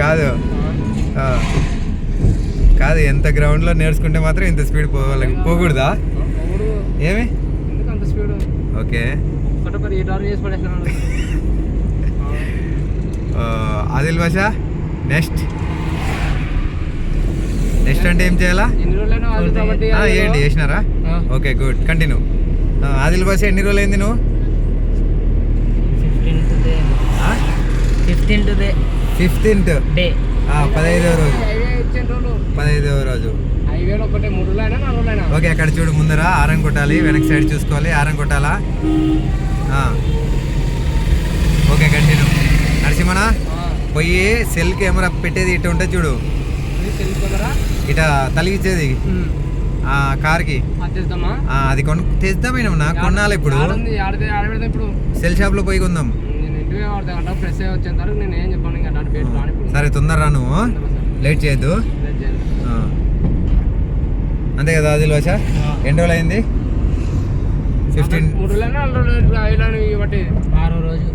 కాదు కాదు, ఎంత గ్రౌండ్లో నేర్చుకుంటే మాత్రం ఇంత స్పీడ్ పోకూడదా? ఏమి ఓకే. ఆదిల్ భాషా, నెక్స్ట్ అంటే ఏం చేయాలా? ఏంటి చేసినారా? Okay good, continue. ఆదిల్ భాష ఎన్ని రోజులు అయింది నువ్వు? 15th డే, 15వ రోజు. 15వ రోజు. ఓకే, అక్కడ చూడు, ముందర ఆరం కొట్టాలి, వెనక్ సైడ్ చూసుకోవాలి, ఆరం కొట్టాలా? Okay continue. నరసింహన పోయి సెల్ కెమెరా పెట్టేది ఇటు ఉంటే చూడు, ఇట తలిగిచ్చేది కార్కి, అది తెద్దామేనా? కొనాలి ఇప్పుడు, సెల్ షాప్ లో పోయి కొందాం. సరే తొందరరా, నువ్వు లేట్ చేయొద్దు. అంతే కదా ఆదిల్ భాష? ఎన్ని రోజులు అయింది? 15 రోజు.